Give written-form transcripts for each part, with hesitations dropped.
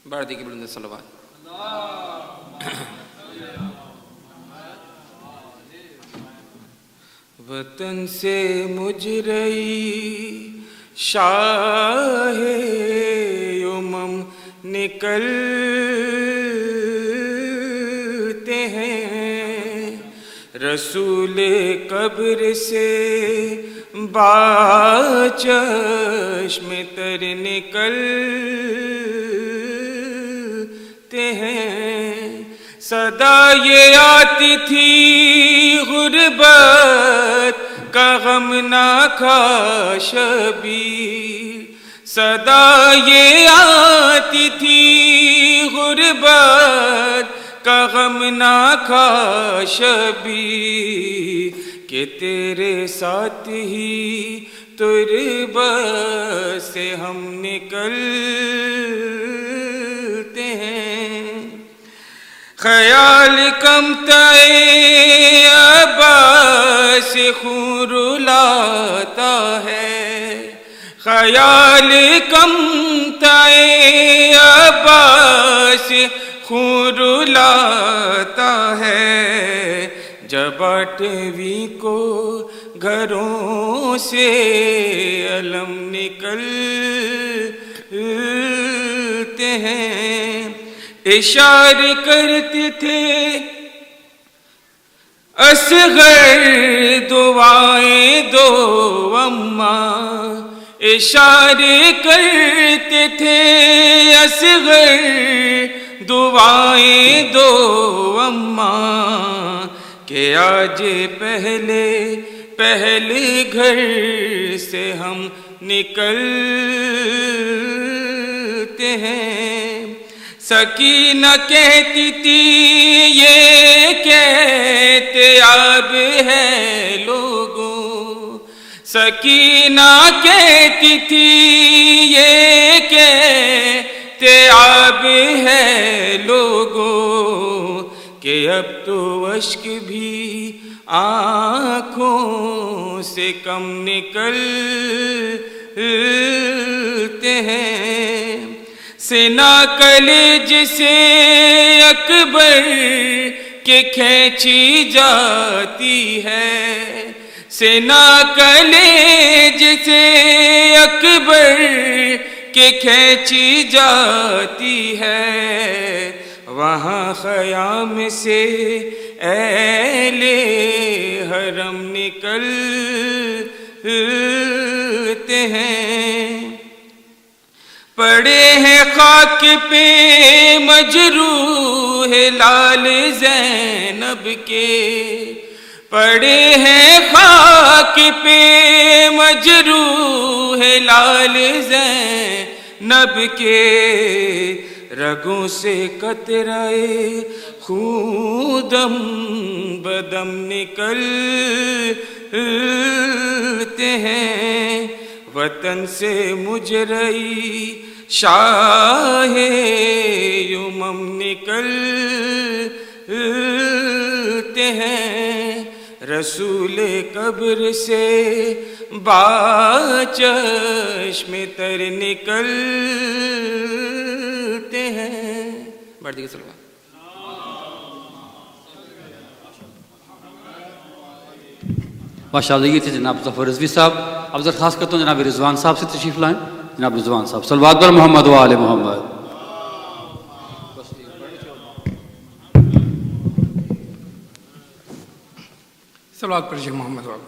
بار دیکھیں بلند صلوات. وطن سے مجھ رہی شاہ امم نکلتے ہیں، رسول قبر سے باچشم تر نکلتے ہیں. صدا یہ آتی تھی غربت کا غم نہ کھا شبیر، صدا یہ آتی تھی غربت کا غم نہ کھا شبیر، کہ تیرے ساتھ ہی تربت سے ہم نکلتے ہیں. خیال کم تئے عباس خون رلاتا ہے، خیال کم تئے عباس خون رلاتا ہے، جب 8ویں کو گھروں سے علم نکلتے ہیں. اشارے کرتے تھے اصغر دعائیں دو اماں، اشارے کرتے تھے اصغر دعائیں دو اماں، کہ آج پہلے گھر سے ہم نکلتے ہیں. سکینہ کہتی تھی یہ کہتے اب ہے لوگوں، سکینہ کہتی تھی یہ کہتے اب ہے لوگوں، کہ اب تو اشک بھی آنکھوں سے کم نکلتے ہیں. سینا کلیج سے اکبر کے کھینچی جاتی ہے، سینا کلیج سے اکبر کے کھینچی جاتی ہے، وہاں خیام سے اہل حرم نکلتے ہیں. پڑے ہیں خاک پہ مجروح لال زینب کے، پڑے ہیں خاک پہ مجروح لال زینب کے، رگوں سے قطرے خون دم بدم نکلتے ہیں. وطن سے مجھ رہی شاہ امم نکلتے ہیں، رسول قبر سے باچشم تر نکلتے ہیں. بڑھ دیکھیں سلام. ماشاء اللہ. یہ تھے جناب ظفر رضوی صاحب. اب خاص کرتا ہوں جناب رضوان صاحب سے تشریف لائیں. جناب رضوان صاحب صلوات بر محمد و آل محمد. صلوات پر شیخ محمد والا.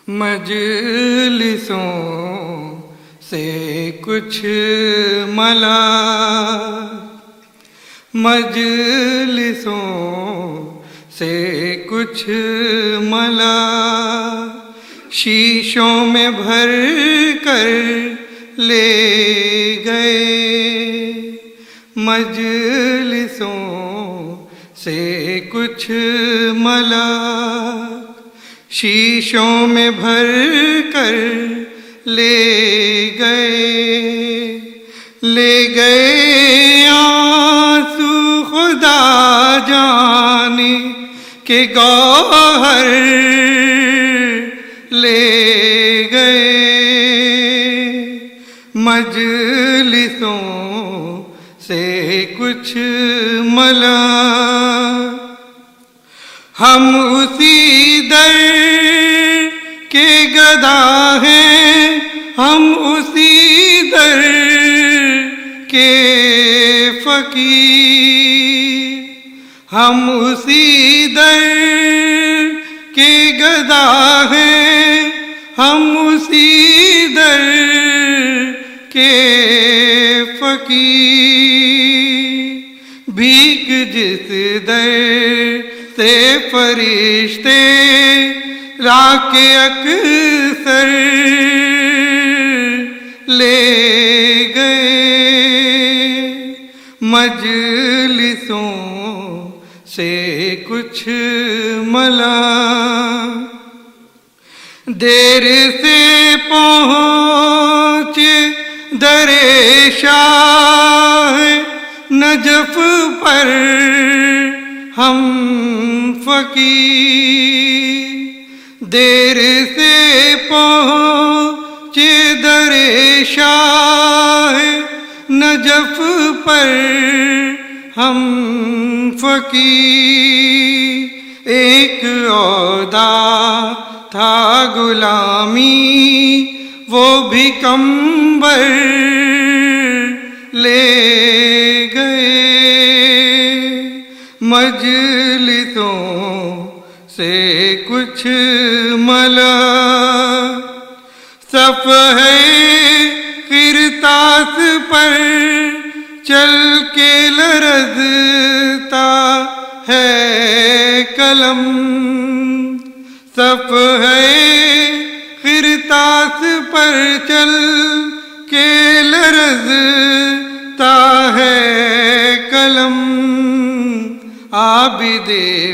مجلسوں سے کچھ ملا، مجلسوں سے کچھ ملا، شیشوں میں بھر کر لے گئے، مجلسوں سے کچھ ملا، شیشوں میں بھر کر لے گئے آنسو خدا جانے کے گوہر لے گئے. مجلسوں سے کچھ ملال، ہم اسی در کے گدا ہیں، ہم اسی در کے فقیر، ہم اسی در کے گدا ہیں، ہم اسی در کے فقیر، بھیک جس در سے فرشتے را کے اکثر لے گئے، مجلسوں سے کچھ ملال، دیر سے پہنچے در شاہ نجف پر ہم فقیر، دیر سے پہنچے در شاہ نجف پر ہم فقیر، ایک عہدہ تھا غلامی وہ بھی کمبر لے گئے، مجلسوں سے کچھ ملال، صفحہ قرطاس پر چل کے لرزتا ہے قلم، صفحہ قرطاس پر چل کے لرزتا ہے قلم، عابد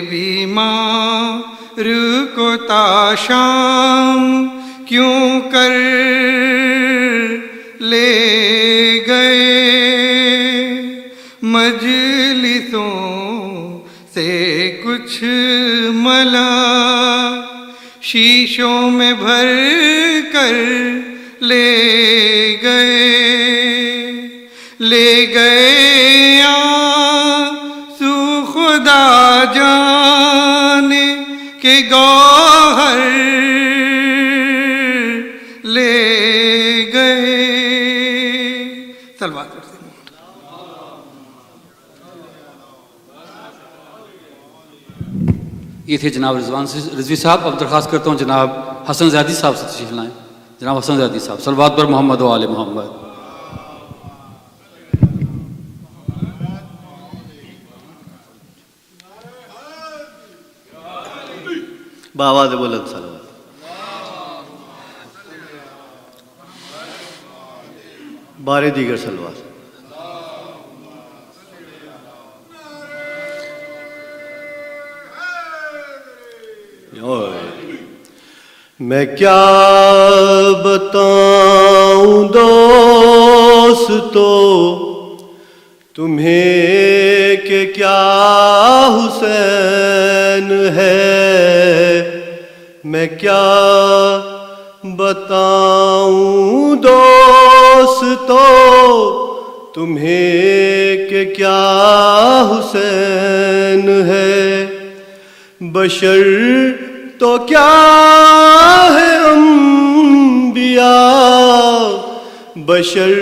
بیمار کو تا شام کیوں کر لے گئے، مجلسوں سے کچھ ملال، شیشوں میں بھر کر لے گئے آنسو، خدا جانے کے گوہر لے گئے، صلوات کرتے ہیں۔ یہ تھے جناب رضوی صاحب۔ اب درخواست کرتا ہوں جناب حسن زیادی صاحب سے تشریف لائیں۔ جناب حسن زیادی صاحب، صلوات پر محمد و آل محمد۔ بآواز بلند صلوات۔ بارے دیگر صلوات۔ میں کیا بتاؤں دوستو تمہیں کہ کیا حسین ہے، میں کیا بتاؤں دوستو تمہیں کہ کیا حسین ہے، بشر تو کیا ہے انبیاء، بشر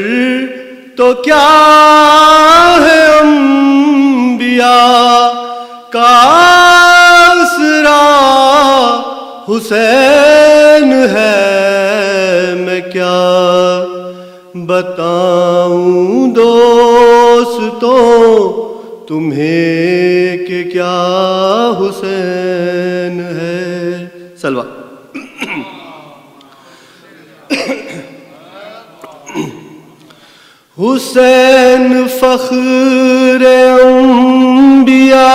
تو کیا ہے انبیاء کا آسرا حسین ہے، میں کیا بتاؤں دوستو تمہیں کہ کیا حسین ہے۔ سلوات۔ حسین فخر انبیاء،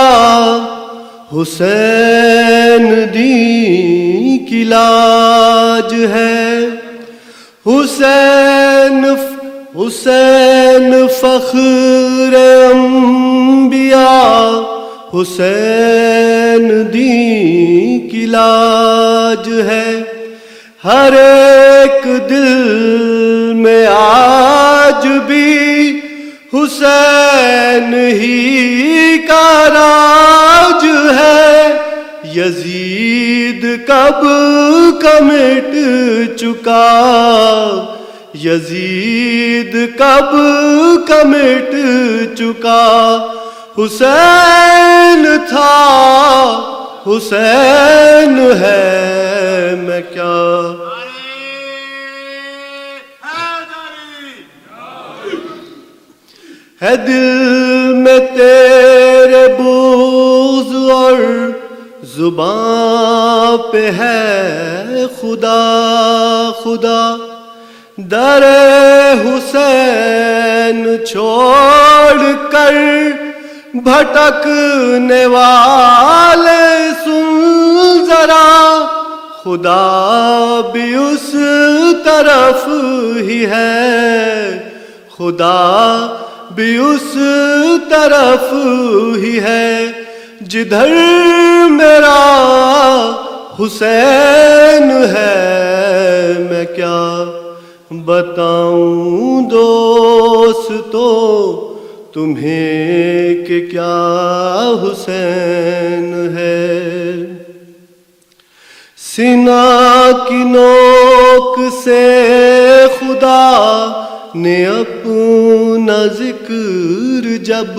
حسین دین کی لاج ہے، حسین فخر انبیاء، حسین دین کی لاج ہے، ہر ایک دل میں آج بھی حسین ہی کا راج ہے، یزید کب کا مٹ چکا، یزید کب کا مٹ چکا، حسین تھا حسین ہے، میں کیا ہے دل میں تیرے بغض اور زباں پہ ہے خدا خدا، در حسین چھوڑ کر بھٹکنے والے سن ذرا، خدا بھی اس طرف ہی ہے، خدا بھی اس طرف ہی ہے، جدھر میرا حسین ہے، میں کیا بتاؤں دوستو تمہیں کہ کیا حسین ہے، سینہ کی نوک سے خدا نے اپنا ذکر جب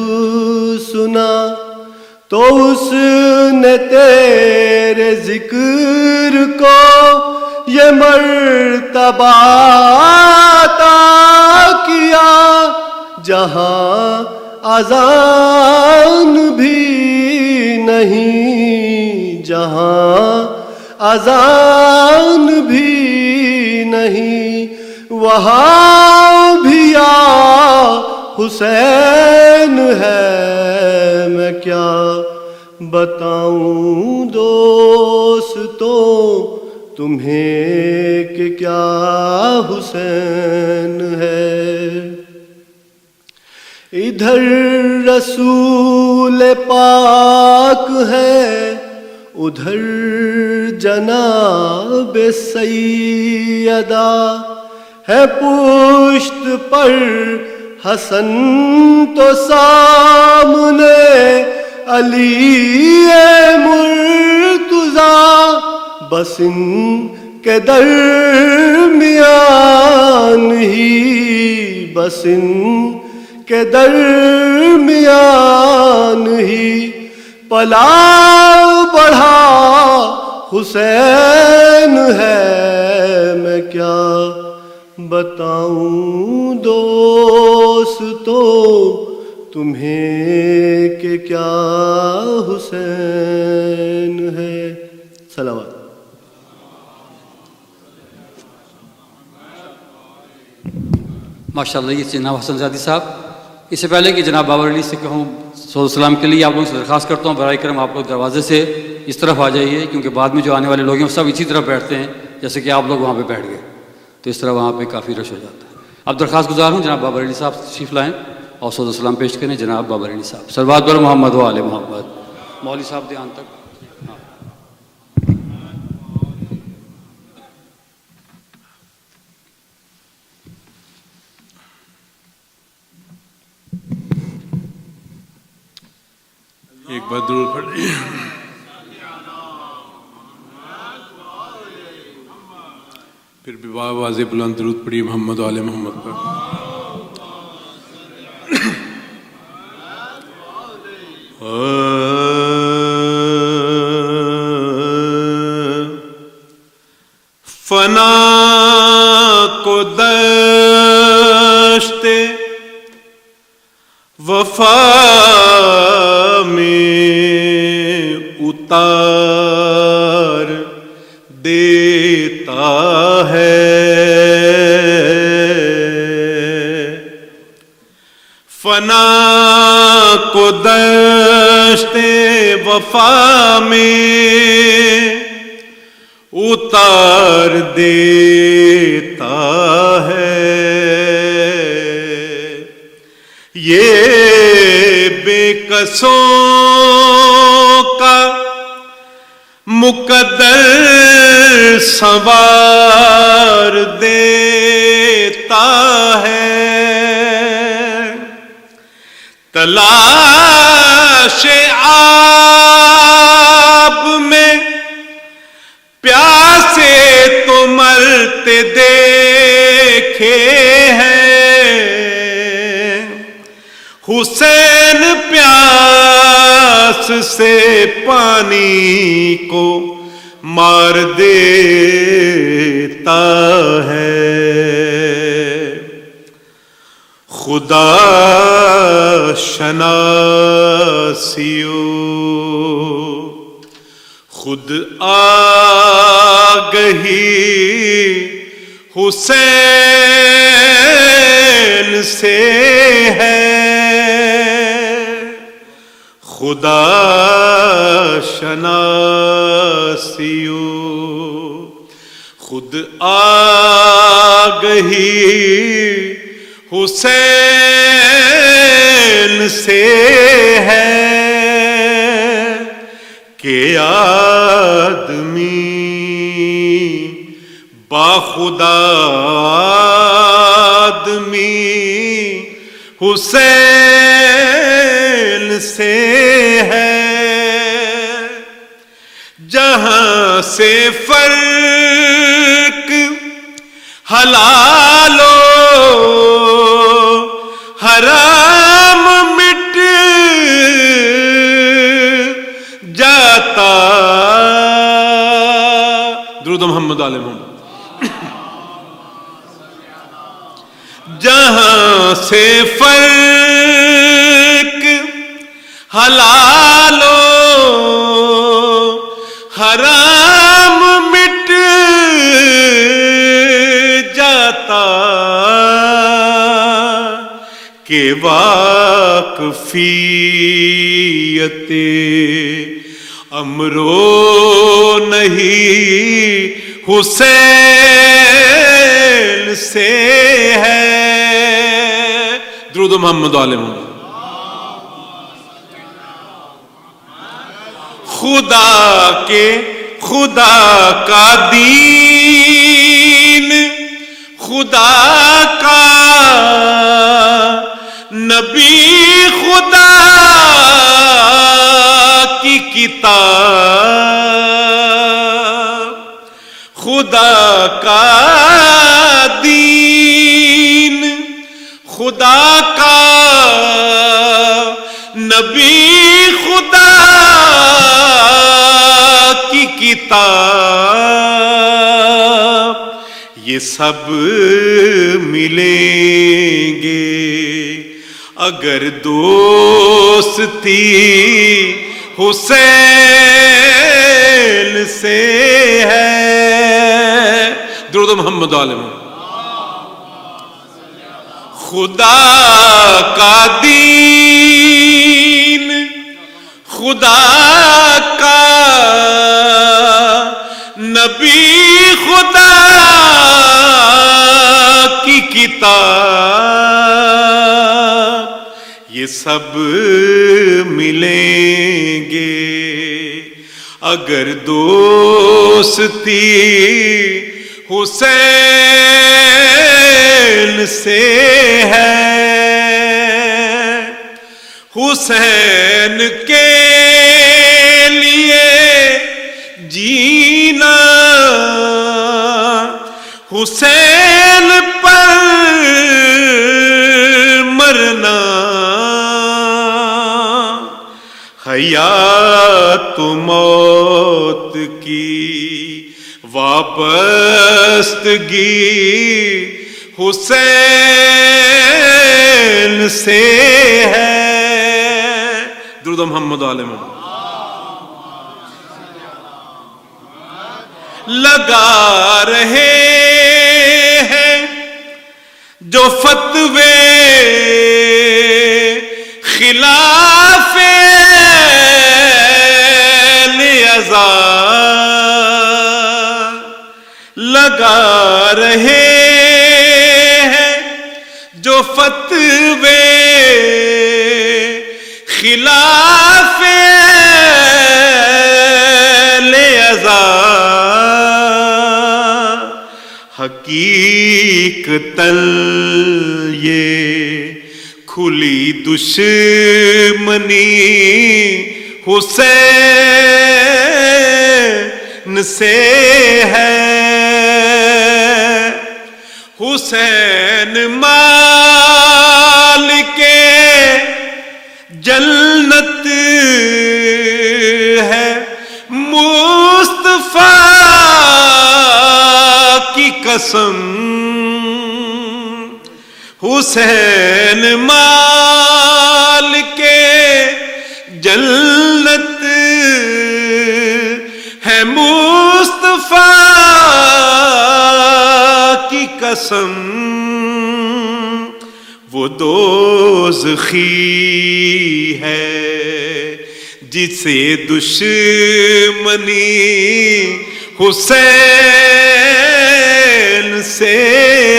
سنا، تو اس نے تیرے ذکر کو یہ مرتبہ عطا کیا، جہاں اذان بھی نہیں، جہاں اذان بھی نہیں، وہاں بھی یا حسین ہے، میں کیا بتاؤں دوستو تمہیں کہ کیا حسین ہے، ادھر رسول پاک ہے، ادھر جناب سیدہ ہے، پشت پر حسن تو سامنے علی مرتضیٰ، بس ان کے درمیان ہی، بس ان کے درمیان ہی پلا بڑھا حسین ہے، میں کیا بتاؤں دوستو تمہیں کہ کیا حسین ہے، صلوات۔ ماشاء اللہ، یہ جناب حسن زادی صاحب، اس سے پہلے کہ جناب بابر علی سے کہوں صلی السلام کے لیے آپ لوگوں سے درخواست کرتا ہوں برائے کرم آپ لوگ دروازے سے اس طرف آ جائیے، کیونکہ بعد میں جو آنے والے لوگ ہیں وہ سب اسی طرف بیٹھتے ہیں جیسے کہ آپ لوگ وہاں پہ بیٹھ گئے، تو اس طرح وہاں پہ کافی رش ہو جاتا ہے۔ اب درخواست گزار ہوں جناب بابر علی صاحب تشریف لائیں اور صلی السلام پیش کریں۔ جناب بابر علی صاحب، صلوات بر محمد و آل محمد۔ مولوی صاحب دھیان تک۔ ایک بار درود پڑھیں۔ پھر بھی واضح بلند درود پڑھیے محمد و آل محمد پر۔ فنا کو دشت وفا اتار دیتا ہے، فنا کو دشت وفا میں اتار دیتا ہے، یہ بے کسوں کا مقدر سنوار دیتا ہے، تلاش آب میں پیاسے تو مرتے دیکھے ہیں، حسین پیاس سے پانی کو مار دیتا ہے۔ خدا شناسیو خود آگہی حسین سے ہے، خدا شناسیو خود آگہی حسین سے ہے کہ آدمی باخدا آدمی حسین سے ہے، جہاں سے فرق حلال و حرام مٹ جاتا، درود محمد علیہ محمد، جہاں سے فرق حلال و حرام مٹ جاتا، کہ واقفیت امرو نہیں حسین سے ہے، درود محمد علیہ محمد۔ خدا کا دین، خدا کا نبی، خدا کی کتاب، خدا کا دین، خدا کا نبی، خدا کی کتاب، یہ سب ملیں گے اگر دوستی حسین سے ہے، درود محمد علیہ محمد۔ خدا کا دین، خدا کا نبی، خدا کی کتاب، یہ سب ملیں گے اگر دوستی حسین سے ہے، حسین کے لیے جینا، حسین پر مرنا، حیات و موت کی وابستگی حسین سے ہے، درود محمد علیہ محمد۔ لگا رہے ہیں جو فتوے خلاف لگا رہے ہیں جو فتوے خلاف حقیقتاً یہ کھلی دشمنی حسین سے ہے، حسین مالک جنت ہے، مصطفیٰ کی قسم، حسین مالک جنت ہے، مصطفیٰ کی قسم، وہ دوزخی ہے جسے دشمنی حسین سے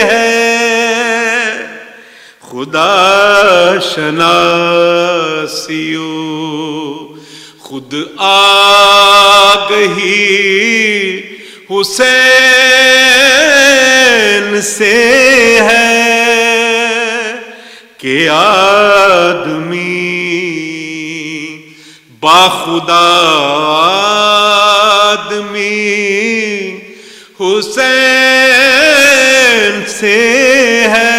ہے، خدا شناسیو خود آگہی حسین سے ہے، کہ آدمی باخدا آدمی حسین سے ہے،